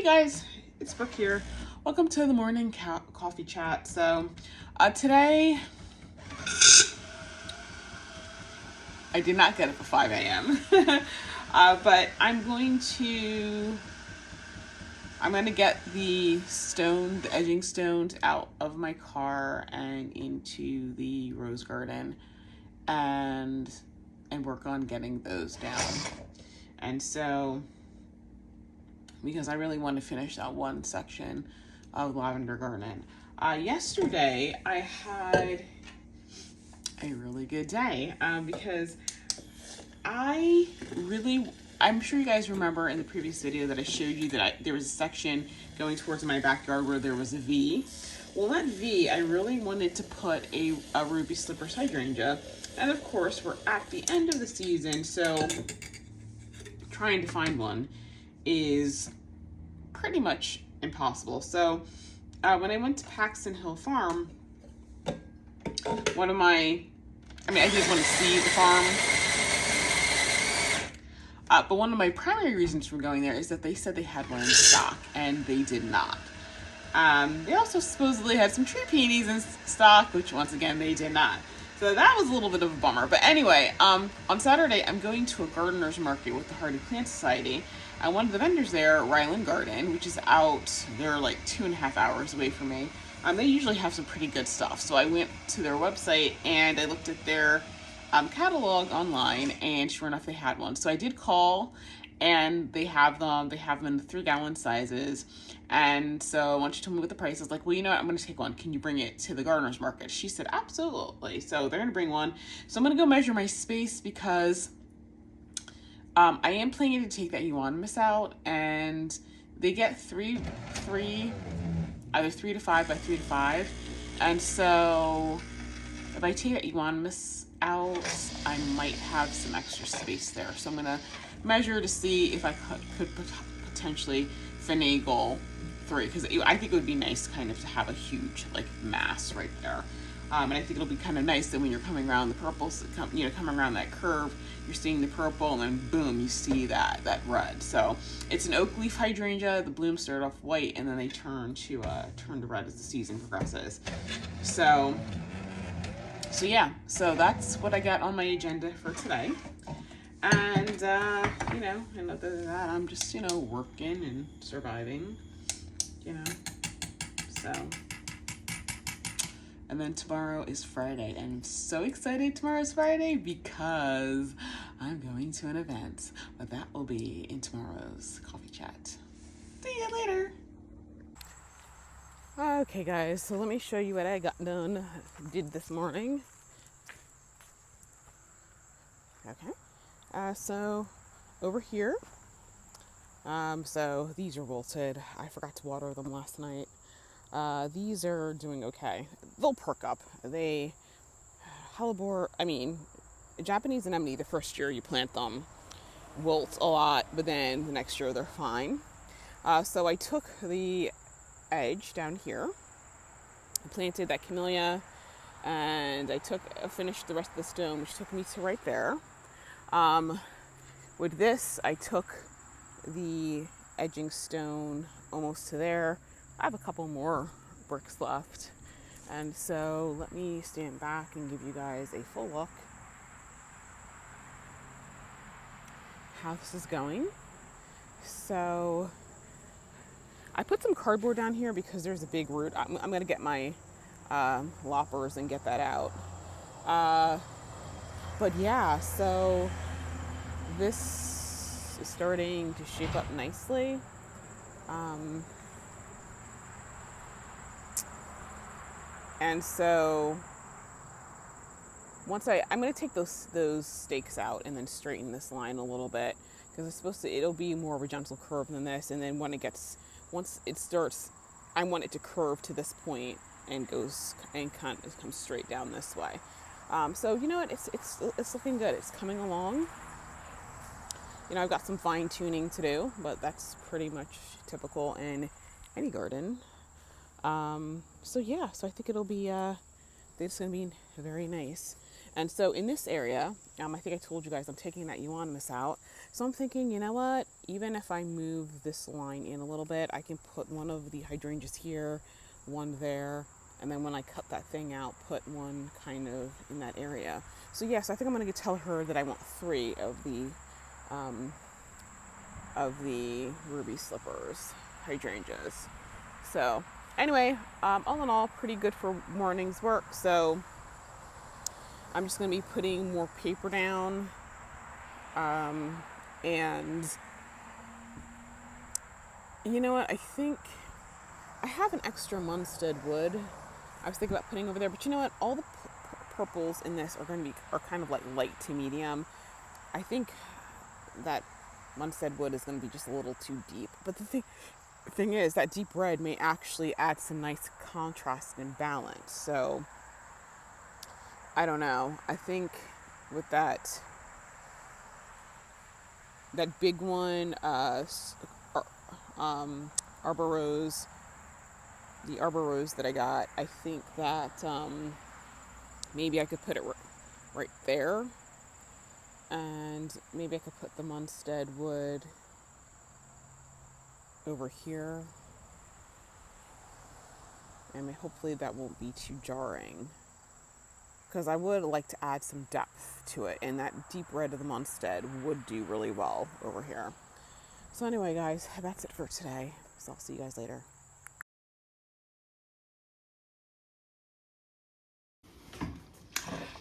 guys, it's Brooke here. Welcome to the morning coffee chat. So today I did not get up at 5 a.m. But I'm going to get the edging stones out of my car and into the rose garden and work on getting those down. And so, because I really want to finish that one section of lavender garden. Yesterday I had a really good day because I'm sure you guys remember in the previous video that I showed you that there was a section going towards my backyard where there was a V. Well, that V, I really wanted to put a ruby slippers hydrangea. And of course, we're at the end of the season, so trying to find one is pretty much impossible. So when I went to Paxton Hill Farm, I did want to see the farm. But one of my primary reasons for going there is that they said they had one in stock, and they did not. They also supposedly had some tree peonies in stock, which once again, they did not. So that was a little bit of a bummer. But anyway, on Saturday, I'm going to a gardener's market with the Hardy Plant Society. And one of the vendors there, Ryland Garden, which is out, they're like 2.5 hours away from me. They usually have some pretty good stuff. So I went to their website and I looked at their catalog online, and sure enough, they had one. So I did call, and they have them in the 3-gallon sizes. And so once she told me what the price is, like, well, you know what, I'm going to take one. Can you bring it to the gardener's market? She said, absolutely. So they're going to bring one. So I'm going to go measure my space because I am planning to take that euonymus out, and they get either 3 to 5 by 3 to 5. And so if I take that euonymus out, I might have some extra space there. So I'm going to measure to see if I could potentially finagle 3, because I think it would be nice kind of to have a huge like mass right there. And I think it'll be kind of nice that when you're coming around the purples, coming around that curve, you're seeing the purple, and then boom, you see that red. So it's an oak leaf hydrangea. The blooms start off white, and then they turn to red as the season progresses. So yeah, so that's what I got on my agenda for today. And and other than that, I'm just working and surviving. So. And then tomorrow is Friday, and I'm so excited tomorrow's Friday because I'm going to an event, but that will be in tomorrow's coffee chat. See you later. Okay guys, so let me show you what I did this morning. Okay, so over here, so these are wilted. I forgot to water them last night. These are doing okay. They'll perk up. Japanese anemone, the first year you plant them, wilt a lot, but then the next year they're fine. So I took the edge down here, I planted that camellia, and I finished the rest of the stone, which took me to right there. With this, I took the edging stone almost to there. I have a couple more bricks left. And so let me stand back and give you guys a full look how this is going. So I put some cardboard down here because there's a big root. I'm going to get my loppers and get that out. But yeah, so this is starting to shape up nicely. And so once I'm going to take those stakes out and then straighten this line a little bit, because it'll be more of a gentle curve than this. And then once it starts, I want it to curve to this point and comes straight down this way. So you know what, it's looking good. It's coming along. I've got some fine tuning to do, but that's pretty much typical in any garden. So I think it's going to be very nice. And so in this area, I think I told you guys I'm taking that euonymus out. So I'm thinking, you know what? Even if I move this line in a little bit, I can put one of the hydrangeas here, one there, and then when I cut that thing out, put one kind of in that area. So yes, I think I'm going to tell her that I want 3 of the ruby slippers hydrangeas. So anyway, all in all, pretty good for morning's work. So I'm just going to be putting more paper down, and you know what, I think I have an extra Munstead wood I was thinking about putting over there, but you know what, all the purples in this are kind of like light to medium. I think that Munstead wood is going to be just a little too deep, but the thing is that deep red may actually add some nice contrast and balance. So I don't know. I think with that big one, Arbor Rose, the Arbor Rose that I got, I think that maybe I could put it right there, and maybe I could put the Munstead wood over here, and hopefully that won't be too jarring, because I would like to add some depth to it, and that deep red of the Munstead would do really well over here. So anyway, guys, that's it for today. So I'll see you guys later.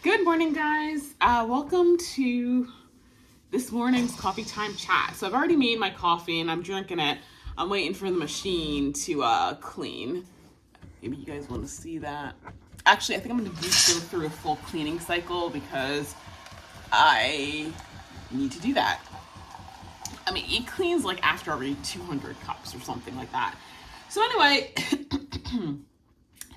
Good morning, guys. Welcome to this morning's coffee time chat. So I've already made my coffee and I'm drinking it. I'm waiting for the machine to clean. Maybe you guys want to see that. Actually, I think I'm going to go through a full cleaning cycle because I need to do that. I mean, it cleans like after every 200 cups or something like that. So anyway,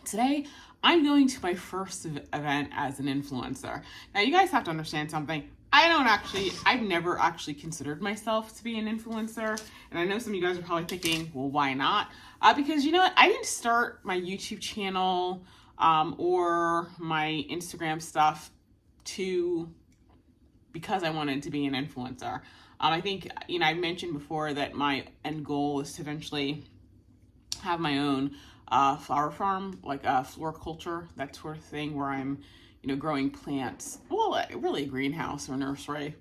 today I'm going to my first event as an influencer. Now, you guys have to understand something. I've never actually considered myself to be an influencer. And I know some of you guys are probably thinking, well, why not? Because you know what? I didn't start my YouTube channel or my Instagram stuff because I wanted to be an influencer. I think, you know, I mentioned before that my end goal is to eventually have my own flower farm, like floriculture, that sort of thing, where I'm, you know, growing plants. Well, really a greenhouse or nursery.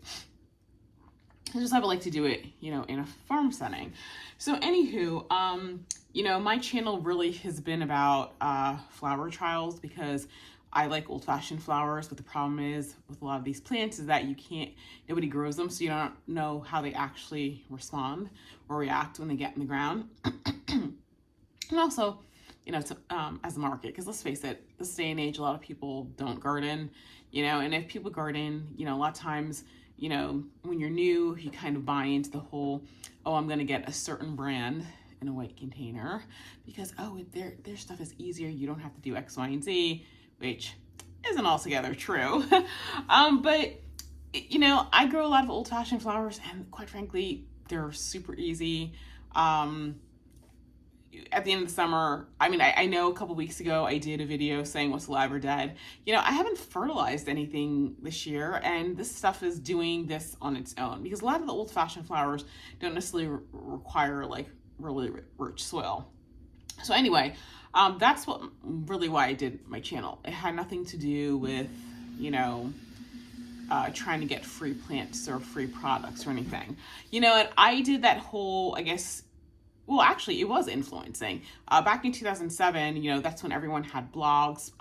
I just like to do it, you know, in a farm setting. So anywho, you know, my channel really has been about flower trials because I like old-fashioned flowers, but the problem is with a lot of these plants is that nobody grows them, so you don't know how they actually respond or react when they get in the ground. And also, you know, as a market, because let's face it, this day and age, a lot of people don't garden, you know, and if people garden, you know, a lot of times, you know, when you're new, you kind of buy into the whole, oh, I'm going to get a certain brand in a white container because, oh, their stuff is easier. You don't have to do X, Y, and Z, which isn't altogether true. But, you know, I grow a lot of old-fashioned flowers, and quite frankly, they're super easy. At the end of the summer, I mean, I know a couple weeks ago I did a video saying what's alive or dead. You know, I haven't fertilized anything this year, and this stuff is doing this on its own because a lot of the old-fashioned flowers don't necessarily require like really rich soil. So anyway, that's really why I did my channel. It had nothing to do with, you know, trying to get free plants or free products or anything. You know, and I did that whole, I guess, well, actually, it was influencing. Back in 2007, you know, that's when everyone had blogs.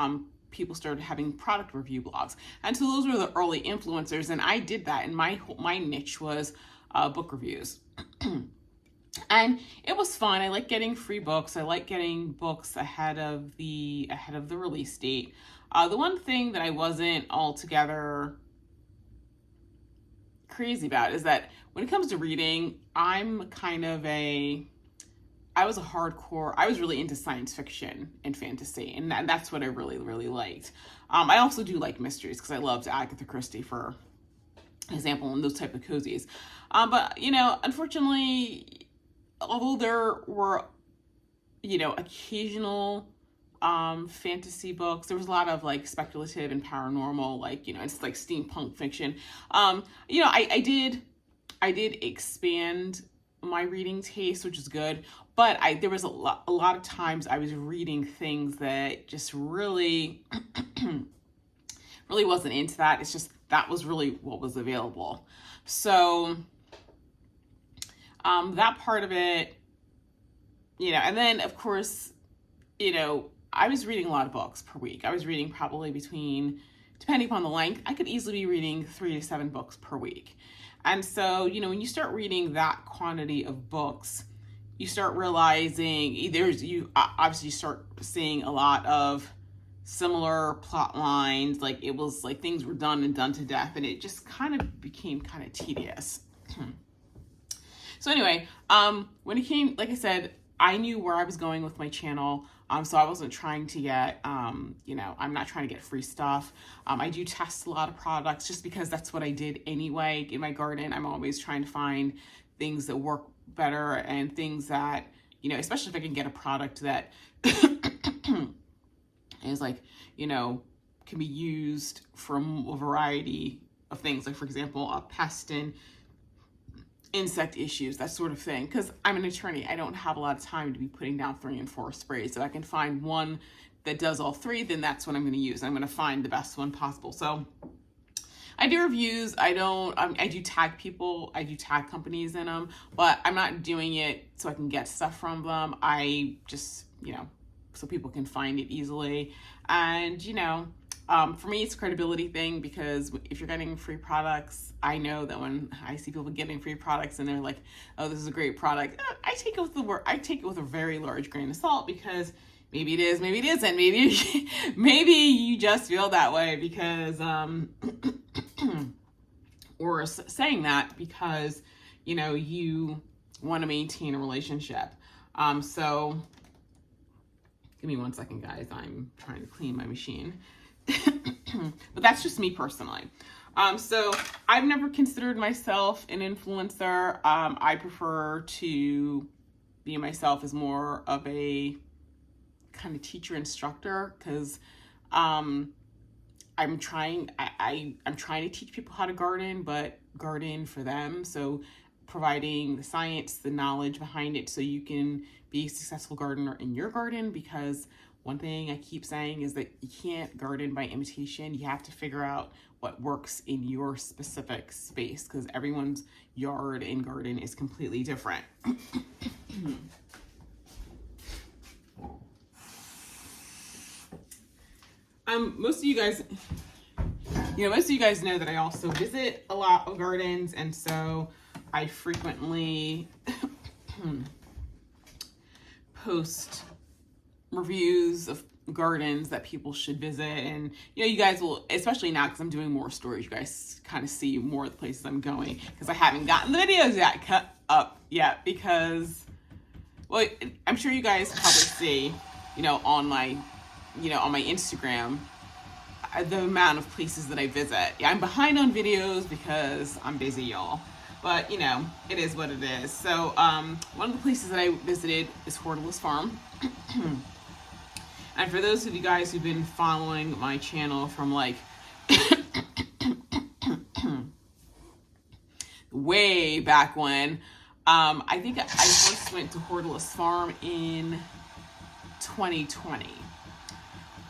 People started having product review blogs. And so those were the early influencers, and I did that, and my niche was book reviews. And it was fun. I like getting free books. I like getting books ahead of the release date. The one thing that I wasn't altogether crazy about is that when it comes to reading, I'm kind of I was really into science fiction and fantasy, and that's what I really, really liked. I also do like mysteries because I loved Agatha Christie, for example, and those type of cozies. But, you know, unfortunately, although there were, you know, occasional fantasy books. There was a lot of like speculative and paranormal, like, it's like steampunk fiction. I did expand my reading taste, which is good, but there was a lot of times I was reading things that just really really wasn't into that. It's just that was really what was available. So that part of it, and then of course, I was reading a lot of books per week. I was reading probably between, depending upon the length, I could easily be reading 3 to 7 books per week. And so, when you start reading that quantity of books, you start realizing you start seeing a lot of similar plot lines. Like, it was like things were done to death, and it just kind of became kind of tedious. So anyway, when it came, like I said, I knew where I was going with my channel. So I wasn't trying to get, I'm not trying to get free stuff. I do test a lot of products just because that's what I did anyway in my garden. I'm always trying to find things that work better and things that, especially if I can get a product that is like, can be used for a variety of things. Like, for example, a pest and insect issues, that sort of thing. Because I'm an attorney, I don't have a lot of time to be putting down 3 and 4 sprays. So I can find one that does all 3, then that's what I'm going to use. I'm going to find the best one possible. So I do reviews. I do tag people. I do tag companies in them, but I'm not doing it so I can get stuff from them. I just, so people can find it easily. And, for me, it's a credibility thing, because if you're getting free products, I know that when I see people getting free products and they're like, "Oh, this is a great product," I take it with a very large grain of salt, because maybe it is, maybe it isn't, maybe you just feel that way because, or saying that because you want to maintain a relationship. So give me 1 second, guys. I'm trying to clean my machine. But that's just me personally. So I've never considered myself an influencer. I prefer to be myself as more of a kind of teacher instructor, because I'm trying to teach people how to garden, but garden for them. So providing the science, the knowledge behind it, so you can be a successful gardener in your garden. Because one thing I keep saying is that you can't garden by imitation. You have to figure out what works in your specific space, because everyone's yard and garden is completely different. Most of you guys know that I also visit a lot of gardens, and so I frequently post reviews of gardens that people should visit. And you guys will, especially now because I'm doing more stories, you guys kind of see more of the places I'm going, because I haven't gotten the videos cut up yet, because, well, I'm sure you guys probably see on my Instagram, the amount of places that I visit. Yeah, I'm behind on videos because I'm busy, y'all. But, it is what it is. So, one of the places that I visited is Hortulus Farm. And for those of you guys who've been following my channel from like way back when, I think I first went to Hortulus Farm in 2020.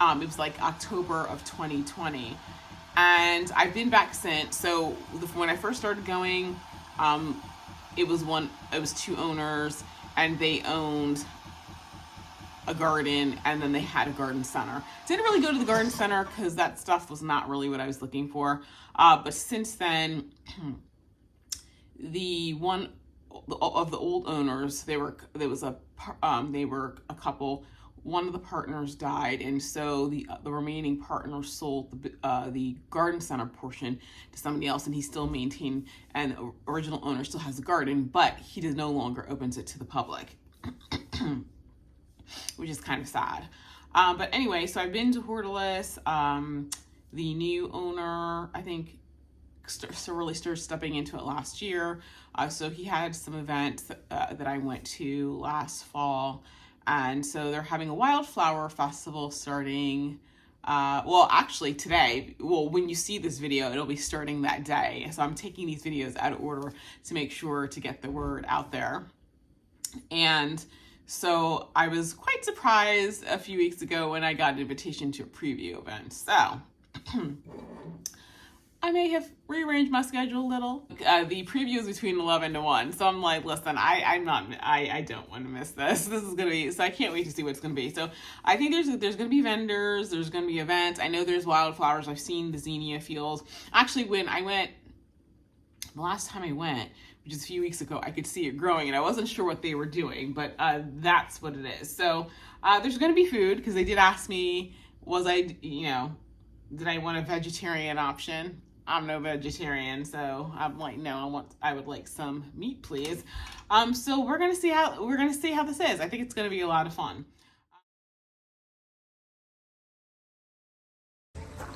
It was like October of 2020. And I've been back since. So when I first started going, it was 2 owners, and they owned a garden, and then they had a garden center. Didn't really go to the garden center because that stuff was not really what I was looking for. But since then, the one of the old owners, they were a couple. One of the partners died, and so the remaining partner sold the garden center portion to somebody else, and he still maintained, and the original owner still has a garden, but he no longer opens it to the public, which is kind of sad. But anyway, so I've been to Hortulus. The new owner, I think, really started stepping into it last year. So he had some events that I went to last fall. And so they're having a Wildflower Festival starting, well, actually today. Well, when you see this video, it'll be starting that day. So I'm taking these videos out of order to make sure to get the word out there. And so I was quite surprised a few weeks ago when I got an invitation to a preview event. So I may have rearranged my schedule a little. The preview is between 11 to 1. So I'm like, listen, I don't want to miss this. This is going to be, so I can't wait to see what it's going to be. So I think there's going to be vendors, there's going to be events. I know there's wildflowers. I've seen the zinnia fields. Actually, when I went, the last time I went, which is a few weeks ago, I could see it growing and I wasn't sure what they were doing, but that's what it is. So there's going to be food, because they did ask me, did I want a vegetarian option? I'm no vegetarian, so I'm like, no, I would like some meat, please. So we're gonna see how this is. I think it's gonna be a lot of fun.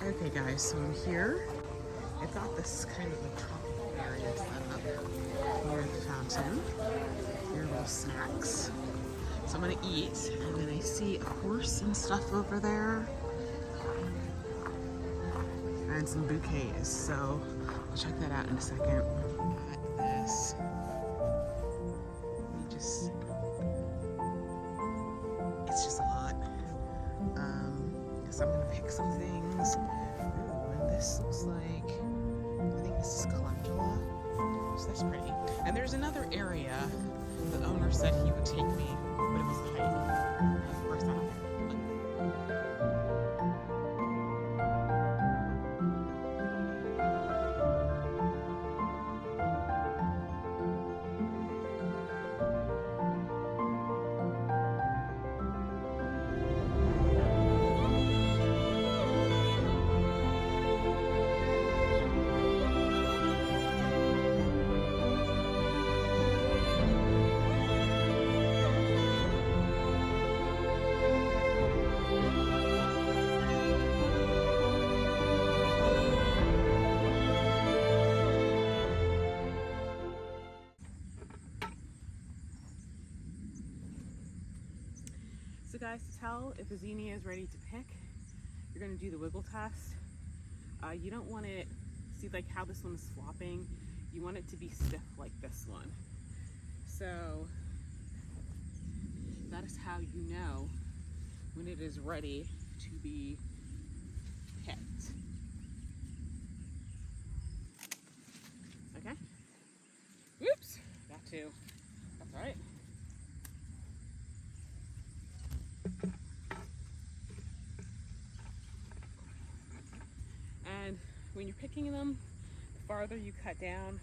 Okay, guys, so I'm here. I've got this kind of a tropical area set up near the fountain. Here are little snacks. So I'm gonna eat, and then I see a horse and stuff over there. And some bouquets, so I'll check that out in a second. Got this. It's just a lot. So I'm gonna pick some things. Ooh, and this looks like, I think this is calendula. So that's pretty. And there's another area the owner said he would take me, but it was a hike. Of course, I don't know. So guys, to tell if a zinnia is ready to pick, you're going to do the wiggle test. You don't want it, see like how this one is flopping, you want it to be stiff like this one. So that is how you know when it is ready to be picked. Okay? Oops, got two. That's all right. And when you're picking them, the farther you cut down,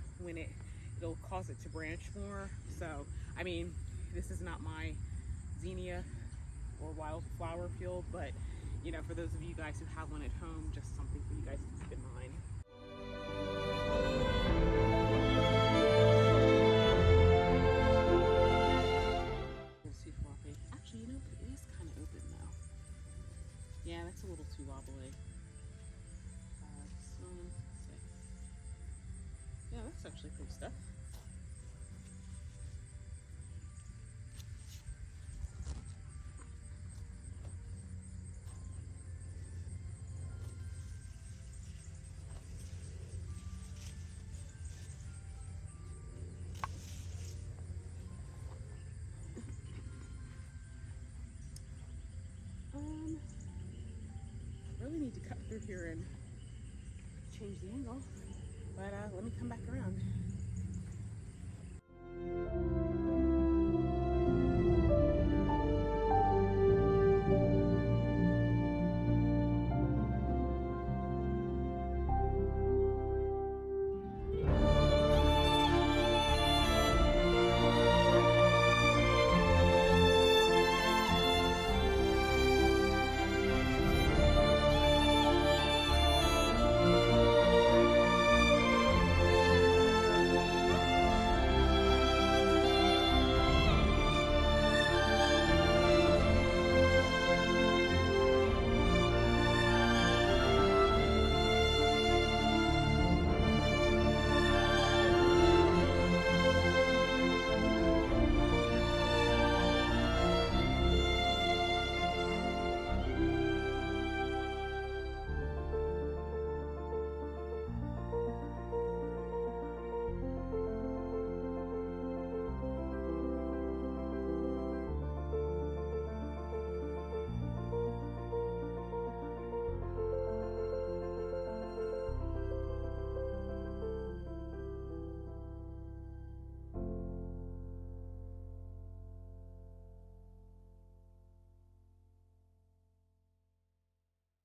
it'll cause it to branch more. So, I mean, this is not my zinnia or wildflower field, but you know, for those of you guys who have one at home, just something for you guys to keep in mind. It's too floppy. Actually, you know, it is kind of open though. Yeah, that's a little too wobbly. Yeah, that's actually cool stuff. Really need to cut through here and change the angle, but let me come back around.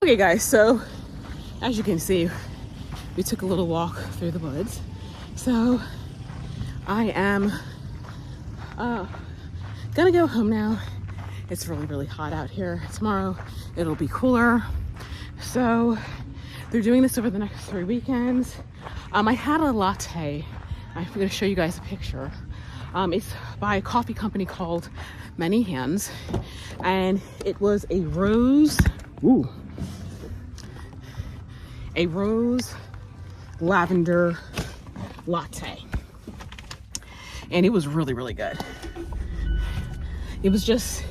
Okay guys, so as you can see, we took a little walk through the woods. So I am gonna go home now. It's really, really hot out here. Tomorrow it'll be cooler. So they're doing this over the next 3 weekends. I had a latte. I'm gonna show you guys a picture. It's by a coffee company called Many Hands, and it was a rose lavender latte, and it was really, really good. It was just,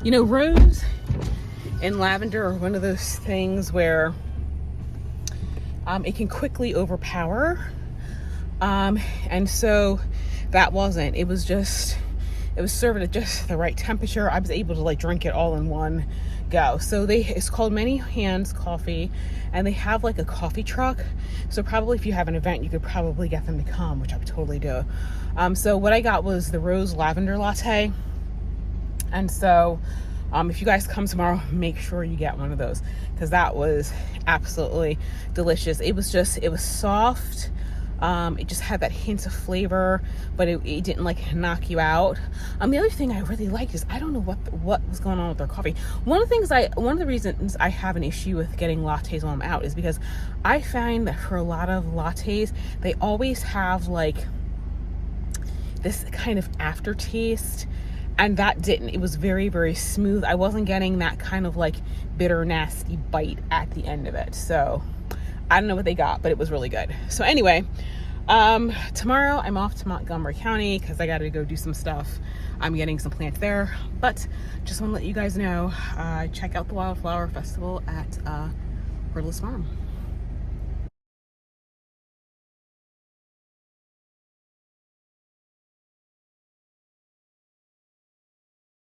you know, rose and lavender are one of those things where it can quickly overpower, and so that wasn't. It was served at just the right temperature. I was able to like drink it all in one go. So it's called Many Hands Coffee, and they have like a coffee truck. So probably if you have an event, you could probably get them to come, which I would totally do. So what I got was the rose lavender latte. And so if you guys come tomorrow, make sure you get one of those, because that was absolutely delicious. It was soft. It just had that hint of flavor, but it didn't like knock you out. The other thing I really liked is, I don't know what was going on with their coffee. One of the reasons I have an issue with getting lattes while I'm out is because I find that for a lot of lattes, they always have like this kind of aftertaste, and that didn't. It was very, very smooth. I wasn't getting that kind of like bitter, nasty bite at the end of it. So I don't know what they got, but it was really good. So anyway, tomorrow I'm off to Montgomery County because I got to go do some stuff. I'm getting some plants there, but just want to let you guys know, check out the Wildflower Festival at Hurdless Farm.